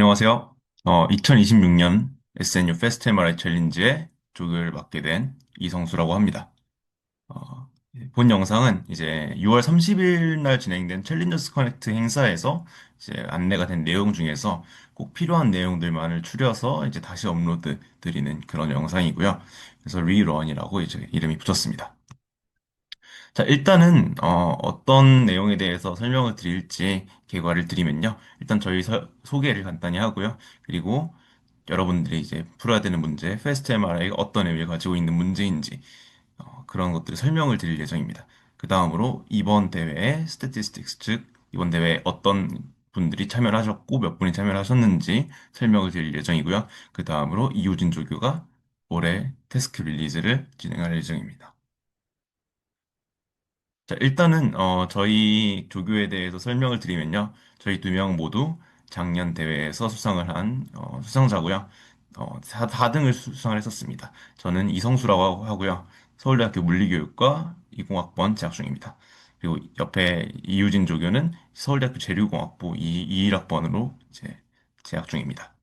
안녕하세요. 2026년 SNU 페스트 MRI 챌린지의 조교를 맡게 된 이성수라고 합니다. 본 영상은 이제 6월 30일 날 진행된 챌린저스 커넥트 행사에서 이제 안내가 된 내용 중에서 꼭 필요한 내용들만을 추려서 이제 다시 업로드 드리는 그런 영상이고요. 그래서 리런이라고 이제 이름이 붙었습니다. 자, 일단은 떤 내용에 대해서 설명을 드릴지 개괄을 드리면요. 일단 저희 소개를 간단히 하고요. 그리고 여러분들이 이제 풀어야 되는 문제, 페스트 MRI가 어떤 의미를 가지고 있는 문제인지 그런 것들을 설명을 드릴 예정입니다. 그 다음으로 이번 대회의 스태티스틱스, 즉 이번 대회에 어떤 분들이 참여를 하셨고 몇 분이 참여를 하셨는지 설명을 드릴 예정이고요. 그 다음으로 이우진 조교가 올해 태스크 릴리즈를 진행할 예정입니다. 자, 일단은 저희 조교에 대해서 설명을 드리면요. 저희 두 명 모두 작년 대회에서 수상을 한 수상자고요. 4등을 수상을 했었습니다. 저는 이성수라고 하고요. 서울대학교 물리교육과 20학번 재학 중입니다. 그리고 옆에 이유진 조교는 서울대학교 재료공학부 21학번으로 이제 재학 중입니다.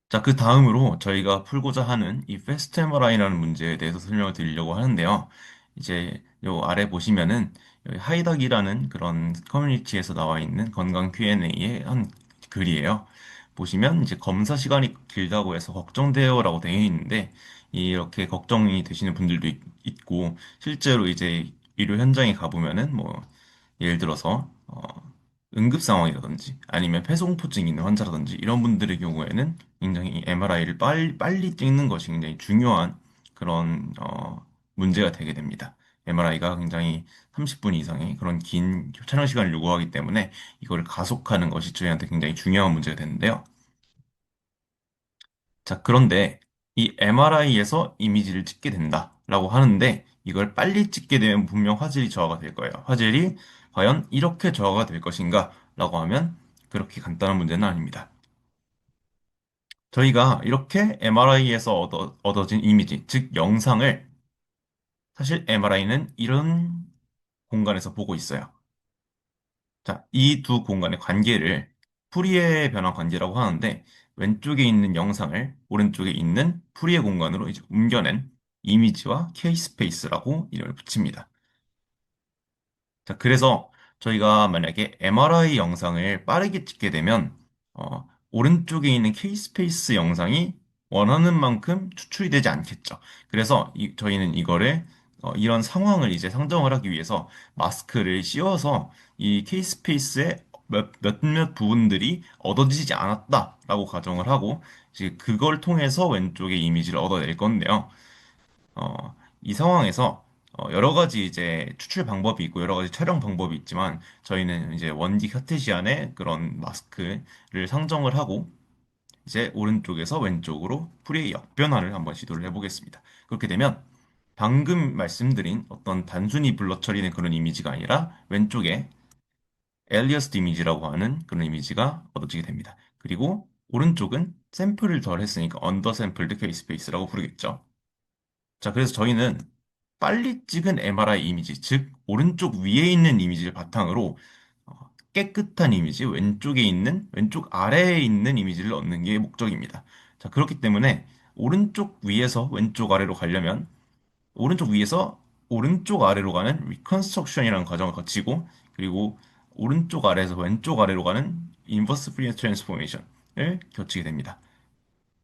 자, 그 다음으로 저희가 풀고자 하는 이 페스트 MRI라는 문제에 대해서 설명을 드리려고 하는데요. 이제 요 아래 보시면은 여기 하이닥이라는 그런 커뮤니티에서 나와 있는 건강 Q&A의 한 글이에요. 보시면 이제 검사 시간이 길다고 해서 걱정돼요라고 되어 있는데 이렇게 걱정이 되시는 분들도 있고 실제로 이제 의료 현장에 가보면은 뭐 예를 들어서 응급 상황이라든지 아니면 폐소공포증이 있는 환자라든지 이런 분들의 경우에는 굉장히 MRI를 빨리 찍는 것이 굉장히 중요한 그런 문제가 되게 됩니다. MRI가 굉장히 30분 이상의 그런 긴 촬영 시간을 요구하기 때문에 이거를 가속하는 것이 저희한테 굉장히 중요한 문제가 되는데요. 자, 그런데 이 MRI에서 이미지를 찍게 된다라고 하는데 이걸 빨리 찍게 되면 분명 화질이 저하가 될 거예요. 화질이 과연 이렇게 저하가 될 것인가? 라고 하면 그렇게 간단한 문제는 아닙니다. 저희가 이렇게 MRI에서 얻어진 이미지, 즉 영상을 사실 MRI는 이런 공간에서 보고 있어요. 자, 이 두 공간의 관계를 푸리에 변환 관계라고 하는데 왼쪽에 있는 영상을 오른쪽에 있는 푸리에 공간으로 이제 옮겨낸 이미지와 K-스페이스라고 이름을 붙입니다. 자, 그래서 저희가 만약에 MRI 영상을 빠르게 찍게 되면 오른쪽에 있는 K-스페이스 영상이 원하는 만큼 추출이 되지 않겠죠. 그래서 저희는 이거를 이런 상황을 이제 상정을 하기 위해서 마스크를 씌워서 이 K-스페이스의 몇몇 부분들이 얻어지지 않았다라고 가정을 하고 이제 그걸 통해서 왼쪽의 이미지를 얻어낼 건데요. 이 상황에서 여러 가지 이제 추출 방법이 있고 여러 가지 촬영 방법이 있지만 저희는 이제 원기 카테시안의 그런 마스크를 상정을 하고 이제 오른쪽에서 왼쪽으로 풀이의 역변화를 한번 시도를 해보겠습니다. 그렇게 되면 방금 말씀드린 어떤 단순히 블러 처리된 그런 이미지가 아니라 왼쪽에 엘리어스트 이미지라고 하는 그런 이미지가 얻어지게 됩니다. 그리고 오른쪽은 샘플을 덜 했으니까 언더 샘플드 케이스 스페이스라고 부르겠죠. 자, 그래서 저희는 빨리 찍은 MRI 이미지, 즉, 오른쪽 위에 있는 이미지를 바탕으로 깨끗한 이미지, 왼쪽 아래에 있는 이미지를 얻는 게 목적입니다. 자, 그렇기 때문에 오른쪽 위에서 왼쪽 아래로 가려면 오른쪽 위에서 오른쪽 아래로 가는 리컨스트럭션이라는 과정을 거치고 그리고 오른쪽 아래에서 왼쪽 아래로 가는 인버스 프리에 트랜스포메이션을 거치게 됩니다.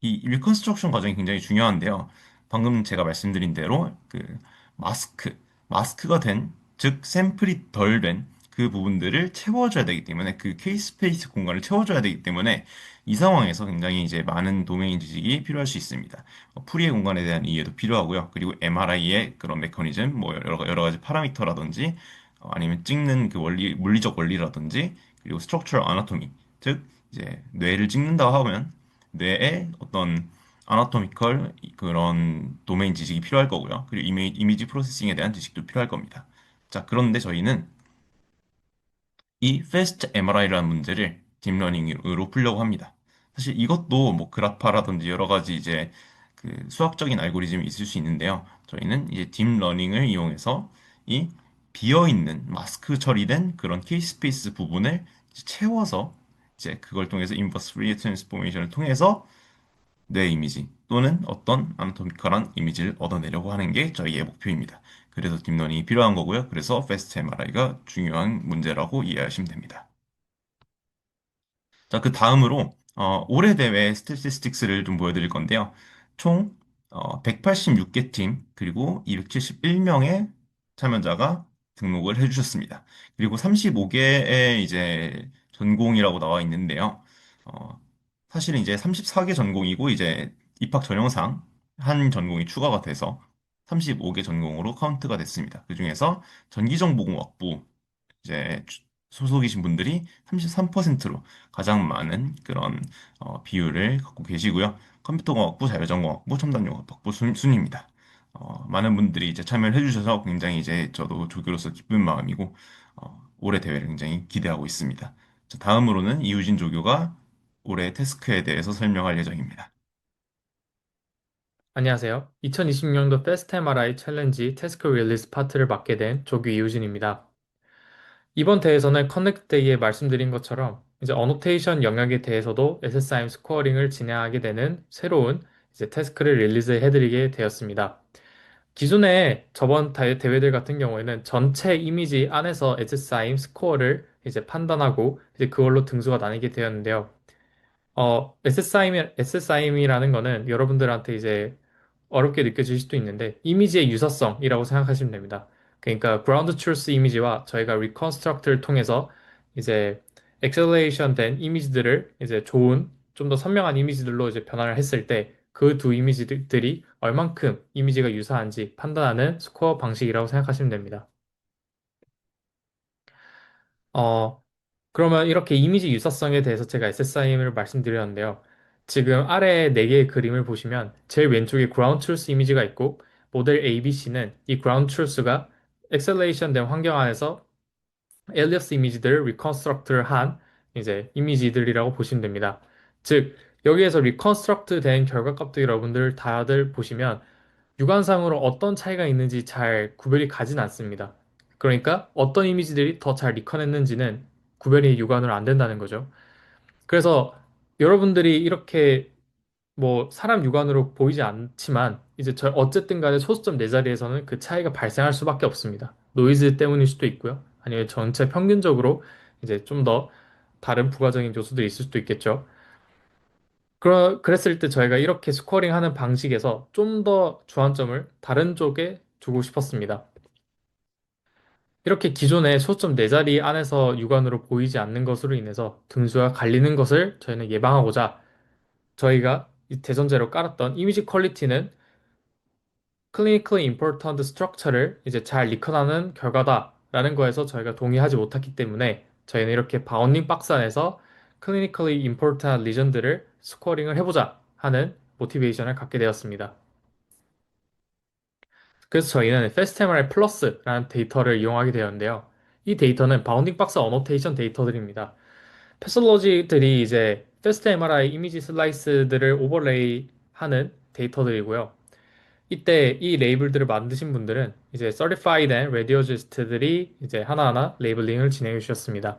이 리컨스트럭션 과정이 굉장히 중요한데요. 방금 제가 말씀드린 대로 그 마스크, 마스크가 된, 즉 샘플이 덜 된 그 부분들을 채워줘야 되기 때문에 그 케이스 스페이스 공간을 채워줘야 되기 때문에 이 상황에서 굉장히 이제 많은 도메인 지식이 필요할 수 있습니다. 풀이의 공간에 대한 이해도 필요하고요. 그리고 MRI의 그런 메커니즘, 뭐 여러 가지 파라미터라든지 아니면 찍는 그 물리적 원리라든지 그리고 스트럭처럴 아나토미, 즉 이제 뇌를 찍는다 하면 뇌의 어떤 아나토미컬 그런 도메인 지식이 필요할 거고요. 그리고 이미지 프로세싱에 대한 지식도 필요할 겁니다. 자, 그런데 저희는 이 Fast MRI라는 문제를 딥러닝으로 풀려고 합니다. 사실 이것도 뭐 그래파라든지 여러 가지 이제 그 수학적인 알고리즘이 있을 수 있는데요. 저희는 이제 딥러닝을 이용해서 이 비어 있는 마스크 처리된 그런 케이스 스페이스 부분을 채워서 이제 그걸 통해서 인버스 푸리어 트랜스포메이션을 통해서 뇌 이미지 또는 어떤 아나토미컬한 이미지를 얻어내려고 하는 게 저희의 목표입니다. 그래서 딥러닝이 필요한 거고요. 그래서 패스트 MRI가 중요한 문제라고 이해하시면 됩니다. 자, 그 다음으로 올해 대회 스태티스틱스를 좀 보여드릴 건데요. 총 186개 팀 그리고 271명의 참여자가 등록을 해주셨습니다. 그리고 35개의 이제 전공이라고 나와 있는데요. 어, 사실은 이제 34개 전공이고 이제 입학 전형상 한 전공이 추가가 돼서 35개 전공으로 카운트가 됐습니다. 그중에서 전기정보공학부 이제 소속이신 분들이 33%로 가장 많은 그런 비율을 갖고 계시고요. 컴퓨터공학부, 자율전공학부, 첨단융합학부 순입니다. 많은 분들이 이제 참여를 해주셔서 굉장히 이제 저도 조교로서 기쁜 마음이고 올해 대회를 굉장히 기대하고 있습니다. 자, 다음으로는 이유진 조교가 올해 태스크에 대해서 설명할 예정입니다. 안녕하세요. 2020년도 페스트 MRI 챌린지 태스크 릴리스 파트를 맡게 된 조규 이우진입니다. 이번 대회에서는 커넥트 데이에 말씀드린 것처럼 이제 어노테이션 영역에 대해서도 SSIM 스코어링을 진행하게 되는 새로운 이제 태스크를 릴리즈 해드리게 되었습니다. 기존에 저번 대회들 같은 경우에는 전체 이미지 안에서 SSIM 스코어를 이제 판단하고 이제 그걸로 등수가 나뉘게 되었는데요. SSIM이라는 거는 여러분들한테 이제 어렵게 느껴질 수도 있는데 이미지의 유사성이라고 생각하시면 됩니다. 그러니까 ground truth 이미지와 저희가 reconstruct를 통해서 이제 acceleration 된 이미지들을 이제 좋은 좀 더 선명한 이미지들로 이제 변화를 했을 때 그 두 이미지들이 얼만큼 이미지가 유사한지 판단하는 스코어 방식이라고 생각하시면 됩니다. 어, 그러면 이렇게 이미지 유사성에 대해서 제가 SSIM을 말씀드렸는데요. 지금 아래 4개의 그림을 보시면 제일 왼쪽에 ground truth 이미지가 있고 모델 ABC는 이 ground truth가 엑셀레이션 된 환경 안에서 엘리어스 이미지들을 리컨스트럭트를 한 이제 이미지들이라고 보시면 됩니다. 즉 여기에서 리컨스트럭트 된 결과값도 여러분들 다들 보시면 육안상으로 어떤 차이가 있는지 잘 구별이 가진 않습니다. 그러니까 어떤 이미지들이 더 잘 리컨했는지는 구별이 육안으로 안 된다는 거죠. 그래서 여러분들이 이렇게 뭐 사람 육안으로 보이지 않지만 이제 저 어쨌든 간에 소수점 내 자리에서는 그 차이가 발생할 수밖에 없습니다. 노이즈 때문일 수도 있고요. 아니면 전체 평균적으로 이제 좀 더 다른 부가적인 요소들이 있을 수도 있겠죠. 그랬을 때 저희가 이렇게 스코어링 하는 방식에서 좀 더 주안점을 다른 쪽에 두고 싶었습니다. 이렇게 기존의 소점 4자리 안에서 육안으로 보이지 않는 것으로 인해서 등수가 갈리는 것을 저희는 예방하고자 저희가 이 대전제로 깔았던 이미지 퀄리티는 clinically important structure를 이제 잘 리컨하는 결과다라는 거에서 저희가 동의하지 못했기 때문에 저희는 이렇게 바운딩 박스 안에서 clinically important lesion들을 스코어링을 해보자 하는 모티베이션을 갖게 되었습니다. 그래서 저희는 FastMRI 플러스라는 데이터를 이용하게 되었는데요. 이 데이터는 바운딩 박스 어노테이션 데이터들입니다. 패솔로지들이 이제 FastMRI 이미지 슬라이스들을 오버레이 하는 데이터들이고요. 이때 이 레이블들을 만드신 분들은 이제 Certified and Radiologist들이 이제 하나하나 레이블링을 진행해 주셨습니다.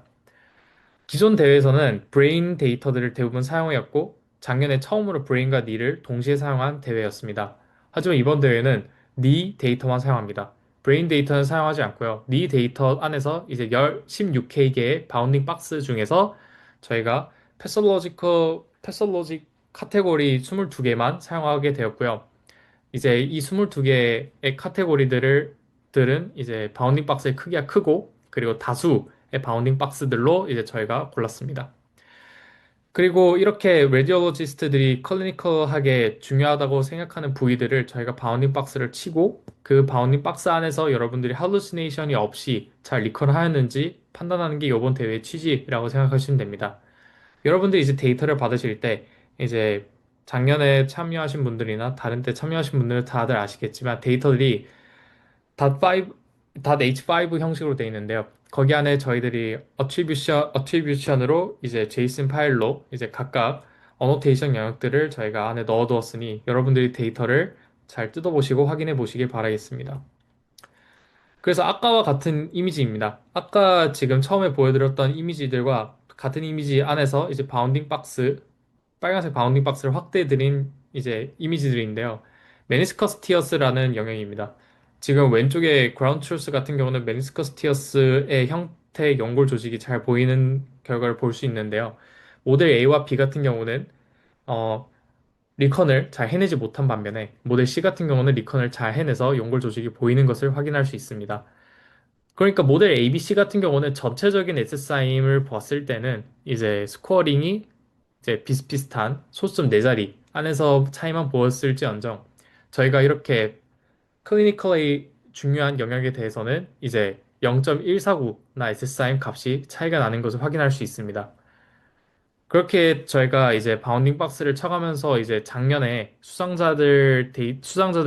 기존 대회에서는 브레인 데이터들을 대부분 사용하였고 작년에 처음으로 브레인과 니를 동시에 사용한 대회였습니다. 하지만 이번 대회는 니 데이터만 사용합니다. 브레인 데이터는 사용하지 않고요. 니 데이터 안에서 이제 16K개의 바운딩 박스 중에서 저희가 패솔로직 카테고리 22개만 사용하게 되었고요. 이제 이 22개의 들은 이제 바운딩 박스의 크기가 크고 그리고 다수의 바운딩 박스들로 이제 저희가 골랐습니다. 그리고 이렇게 레디올로지스트들이 클리니컬하게 중요하다고 생각하는 부위들을 저희가 바운딩 박스를 치고 그 바운딩 박스 안에서 여러분들이 할루시네이션이 없이 잘 리컨하였는지 판단하는 게 이번 대회의 취지라고 생각하시면 됩니다. 여러분들이 이제 데이터를 받으실 때 이제 작년에 참여하신 분들이나 다른 때 참여하신 분들은 다들 아시겠지만 데이터들이 .5, .h5 형식으로 되어 있는데요. 거기 안에 저희들이 어트리뷰션으로 이제 제이슨 파일로 이제 각각 어노테이션 영역들을 저희가 안에 넣어두었으니 여러분들이 데이터를 잘 뜯어보시고 확인해 보시길 바라겠습니다. 그래서 아까와 같은 이미지입니다. 아까 지금 처음에 보여드렸던 이미지들과 같은 이미지 안에서 이제 바운딩 박스, 빨간색 바운딩 박스를 확대해드린 이제 이미지들인데요. 메니스커스 티어스라는 영역입니다. 지금 왼쪽에 그라운드 트루스 같은 경우는 메니스커스 티어스의 형태 연골 조직이 잘 보이는 결과를 볼 수 있는데요. 모델 A와 B 같은 경우는 어, 리컨을 잘 해내지 못한 반면에 모델 C 같은 경우는 리컨을 잘 해내서 연골 조직이 보이는 것을 확인할 수 있습니다. 그러니까 모델 ABC 같은 경우는 전체적인 SSI임을 봤을 때는 이제 스코어링이 이제 비슷비슷한 소수점 4자리 안에서 차이만 보였을지언정 저희가 이렇게 클리니컬리 중요한 영역에 대해서는 이제 0.149나 SSI임 값이 차이가 나는 것을 확인할 수 있습니다. 그렇게 저희가 이제 바운딩 박스를 쳐가면서 이제 작년에 수상자들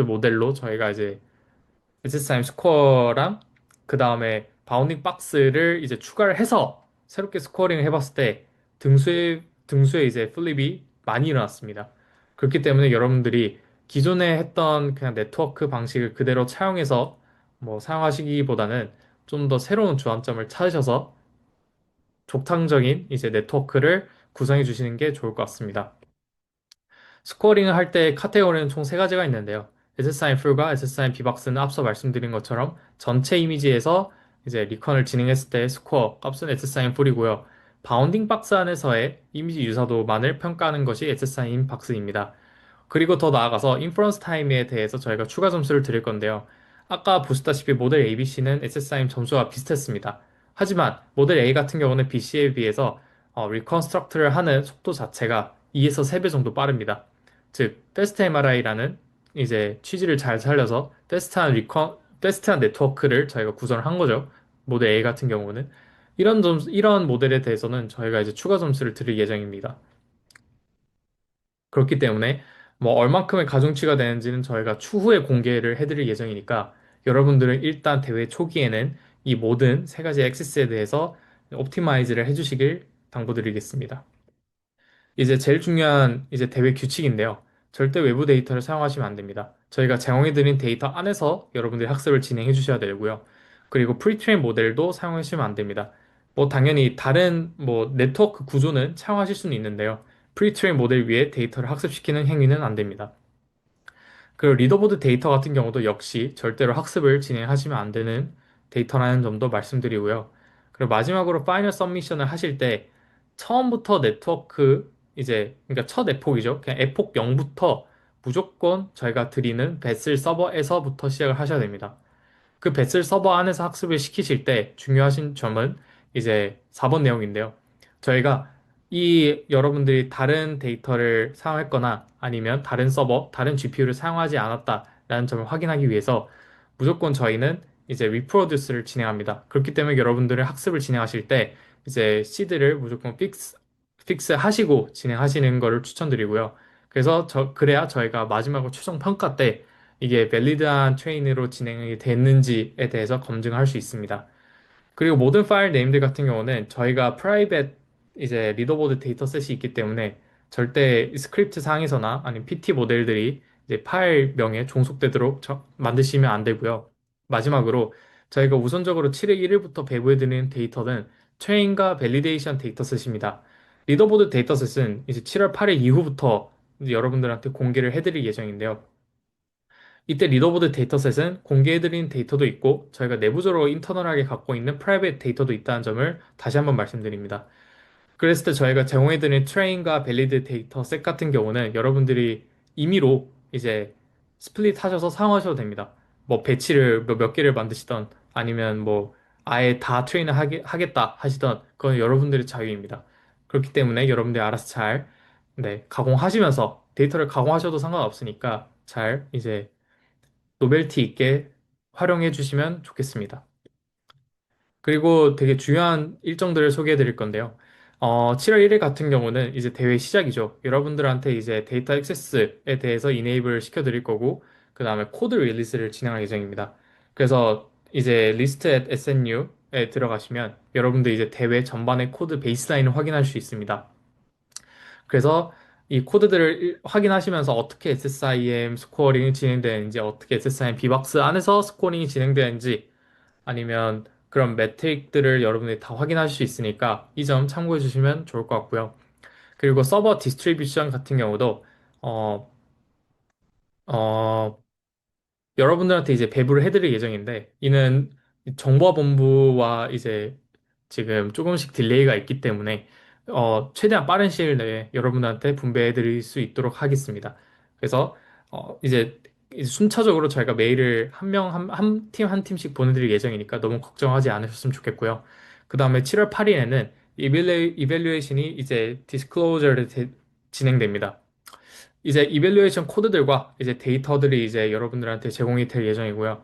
모델로 저희가 이제 SSIM 스코어랑 그 다음에 바운딩 박스를 이제 추가를 해서 새롭게 스코어링을 해봤을 때 등수에 이제 플립이 많이 일어났습니다. 그렇기 때문에 여러분들이 기존에 했던 그냥 네트워크 방식을 그대로 차용해서 뭐 사용하시기보다는 좀 더 새로운 주안점을 찾으셔서 족탕적인 이제 네트워크를 구성해 주시는 게 좋을 것 같습니다. 스코어링을 할 때 카테고리는 총 세 가지가 있는데요. SSIM 풀과 SSIM 비박스는 앞서 말씀드린 것처럼 전체 이미지에서 이제 리컨을 진행했을 때 스코어 값은 SSIM 풀이고요. 바운딩 박스 안에서의 이미지 유사도만을 평가하는 것이 SSIM 박스입니다. 그리고 더 나아가서 인퍼런스 타임에 대해서 저희가 추가 점수를 드릴 건데요. 아까 보셨다시피 모델 ABC는 SSIM 점수와 비슷했습니다. 하지만 모델 A 같은 경우는 BC에 비해서 리컨스트럭트를 하는 속도 자체가 2에서 3배 정도 빠릅니다. 즉, 패스트 MRI라는 이제 취지를 잘 살려서 패스트한 네트워크를 저희가 구성을 한 거죠. 모델 A 같은 경우는. 이런 모델에 대해서는 저희가 이제 추가 점수를 드릴 예정입니다. 그렇기 때문에 뭐 얼만큼의 가중치가 되는지는 저희가 추후에 공개를 해드릴 예정이니까 여러분들은 일단 대회 초기에는 이 모든 세 가지 액세스에 대해서 옵티마이즈를 해주시길 당부드리겠습니다. 이제 제일 중요한 이제 대회 규칙인데요. 절대 외부 데이터를 사용하시면 안 됩니다. 저희가 제공해드린 데이터 안에서 여러분들이 학습을 진행해 주셔야 되고요. 그리고 프리트레인 모델도 사용해 주시면 안 됩니다. 뭐 당연히 다른 뭐 네트워크 구조는 사용하실 수는 있는데요. 프리트레인 모델 위에 데이터를 학습시키는 행위는 안 됩니다. 그 리더보드 데이터 같은 경우도 역시 절대로 학습을 진행하시면 안 되는 데이터라는 점도 말씀드리고요. 그리고 마지막으로 파이널 서미션을 하실 때 처음부터 네트워크 이제 그러니까 첫 에폭이죠. 그냥 에폭 0부터 무조건 저희가 드리는 베슬 서버에서부터 시작을 하셔야 됩니다. 그 배슬 서버 안에서 학습을 시키실 때 중요하신 점은 이제 4번 내용인데요. 저희가 이 여러분들이 다른 데이터를 사용했거나 아니면 다른 서버, 다른 GPU를 사용하지 않았다라는 점을 확인하기 위해서 무조건 저희는 이제 리프로듀스를 진행합니다. 그렇기 때문에 여러분들의 학습을 진행하실 때 이제 시드를 무조건 픽스 하시고 진행하시는 거를 추천드리고요. 그래야 저희가 마지막으로 최종 평가 때 이게 밸리드한 트레인으로 진행이 됐는지에 대해서 검증할 수 있습니다. 그리고 모든 파일 네임들 같은 경우는 저희가 프라이빗 이제 리더보드 데이터셋이 있기 때문에 절대 스크립트 상에서나 아니면 PT 모델들이 이제 파일 명에 종속되도록 만드시면 안 되고요. 마지막으로 저희가 우선적으로 7월 1일부터 배부해드리는 데이터는 트레인과 밸리데이션 데이터셋입니다. 리더보드 데이터셋은 이제 7월 8일 이후부터 이제 여러분들한테 공개를 해드릴 예정인데요. 이때 리더보드 데이터셋은 공개해드린 데이터도 있고 저희가 내부적으로 인터널하게 갖고 있는 프라이빗 데이터도 있다는 점을 다시 한번 말씀드립니다. 그랬을 때 저희가 제공해드린 트레인과 밸리드 데이터셋 같은 경우는 여러분들이 임의로 이제 스플릿 하셔서 사용하셔도 됩니다. 뭐 배치를 몇 개를 만드시던 아니면 뭐 아예 다 트레인을 하겠다 하시던 그건 여러분들의 자유입니다. 그렇기 때문에 여러분들이 알아서 잘 네, 가공하시면서 데이터를 가공하셔도 상관없으니까 잘 이제 노벨티 있게 활용해 주시면 좋겠습니다. 그리고 되게 중요한 일정들을 소개해 드릴 건데요. 7월 1일 같은 경우는 이제 대회 시작이죠. 여러분들한테 이제 데이터 액세스에 대해서 이네이블 시켜 드릴 거고, 그 다음에 코드 릴리스를 진행할 예정입니다. 그래서 이제 리스트 at SNU에 들어가시면 여러분들 이제 대회 전반의 코드 베이스라인을 확인할 수 있습니다. 그래서 이 코드들을 확인하시면서 어떻게 SSIM 스코어링이 진행되는지, 어떻게 SSIM 비박스 안에서 스코어링이 진행되는지, 아니면 그런 매트릭들을 여러분들이 다 확인하실 수 있으니까 이 점 참고해 주시면 좋을 것 같고요. 그리고 서버 디스트리뷰션 같은 경우도 어, 어, 여러분들한테 이제 배부를 해드릴 예정인데, 이는 정보본부와 이제 지금 조금씩 딜레이가 있기 때문에, 최대한 빠른 시일 내에 여러분들한테 분배해드릴 수 있도록 하겠습니다. 그래서, 이제 순차적으로 저희가 메일을 한 팀 한 팀씩 보내드릴 예정이니까 너무 걱정하지 않으셨으면 좋겠고요. 그 다음에 7월 8일에는 이벨루에이션이 이제 디스클로저를 진행됩니다. 이제 이벨루에이션 코드들과 이제 데이터들이 이제 여러분들한테 제공이 될 예정이고요.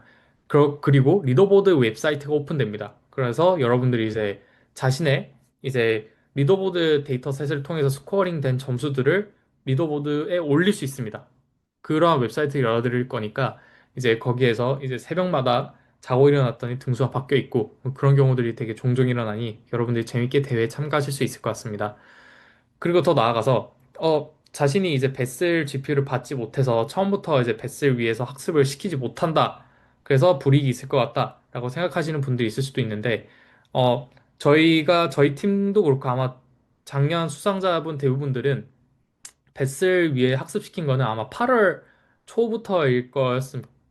그리고 리더보드 웹사이트가 오픈됩니다. 그래서 여러분들이 이제 자신의 이제 리더보드 데이터셋을 통해서 스코어링 된 점수들을 리더보드에 올릴 수 있습니다. 그러한 웹사이트를 열어드릴 거니까 이제 거기에서 이제 새벽마다 자고 일어났더니 등수가 바뀌어 있고 그런 경우들이 되게 종종 일어나니 여러분들이 재밌게 대회에 참가하실 수 있을 것 같습니다. 그리고 더 나아가서 자신이 이제 뱃을 GPU를 받지 못해서 처음부터 이제 뱃을 위해서 학습을 시키지 못한다. 그래서 불이익이 있을 것 같다라고 생각하시는 분들이 있을 수도 있는데 저희 팀도 그렇고 아마 작년 수상자분 대부분들은 뱃을 위해 학습시킨 거는 아마 8월 초부터일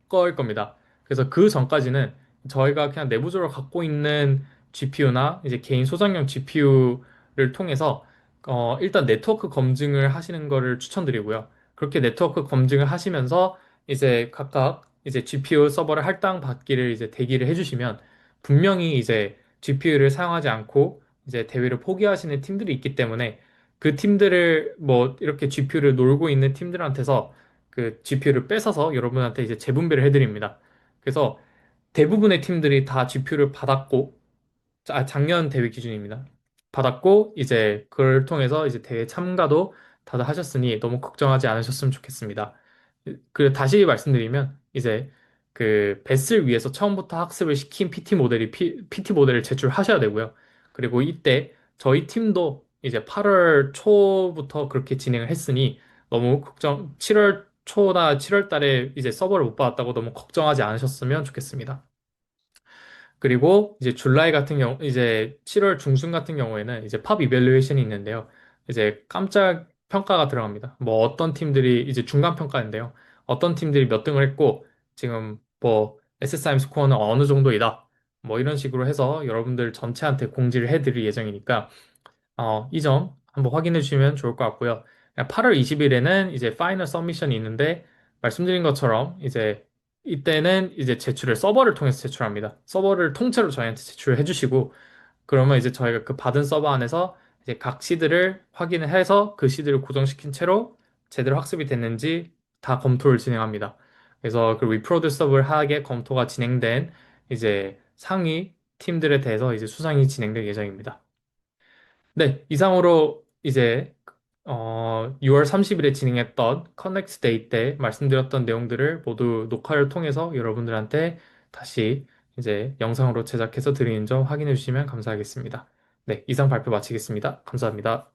거일 겁니다. 그래서 그 전까지는 저희가 그냥 내부적으로 갖고 있는 GPU나 이제 개인 소장용 GPU를 통해서 일단 네트워크 검증을 하시는 거를 추천드리고요. 그렇게 네트워크 검증을 하시면서 이제 각각 이제 GPU 서버를 할당 받기를 이제 대기를 해주시면 분명히 이제 GPU를 사용하지 않고 이제 대회를 포기하시는 팀들이 있기 때문에 그 팀들을 뭐 이렇게 GPU를 놀고 있는 팀들한테서 그 GPU를 뺏어서 여러분한테 이제 재분배를 해드립니다. 그래서 대부분의 팀들이 다 GPU를 받았고, 작년 대회 기준입니다. 받았고, 이제 그걸 통해서 이제 대회 참가도 다들 하셨으니 너무 걱정하지 않으셨으면 좋겠습니다. 다시 말씀드리면, 이제 그 뱃을 위해서 처음부터 학습을 시킨 PT 모델을 제출하셔야 되고요. 그리고 이때 저희 팀도 이제 8월 초부터 그렇게 진행을 했으니 너무 7월 초나 7월 달에 이제 서버를 못 받았다고 너무 걱정하지 않으셨으면 좋겠습니다. 그리고 이제 줄라이 같은 경우, 이제 7월 중순 같은 경우에는 이제 팝 이밸루에이션이 있는데요. 이제 깜짝 평가가 들어갑니다. 뭐 어떤 팀들이 이제 중간 평가인데요. 어떤 팀들이 몇 등을 했고, 지금 뭐 SSIM 스코어는 어느 정도이다. 뭐 이런 식으로 해서 여러분들 전체한테 공지를 해드릴 예정이니까 이 점 한번 확인해 주시면 좋을 것 같고요. 8월 20일에는 이제 파이널 서미션이 있는데 말씀드린 것처럼 이제 이때는 이제 제출을 서버를 통해서 제출합니다. 서버를 통째로 저희한테 제출해 주시고 그러면 이제 저희가 그 받은 서버 안에서 이제 각 시드를 확인을 해서 그 시드를 고정시킨 채로 제대로 학습이 됐는지 다 검토를 진행합니다. 그래서 그 리프로듀서블하게 검토가 진행된 이제 상위 팀들에 대해서 이제 수상이 진행될 예정입니다. 네, 이상으로 이제 6월 30일에 진행했던 커넥트 데이 때 말씀드렸던 내용들을 모두 녹화를 통해서 여러분들한테 다시 이제 영상으로 제작해서 드리는 점 확인해 주시면 감사하겠습니다. 네, 이상 발표 마치겠습니다. 감사합니다.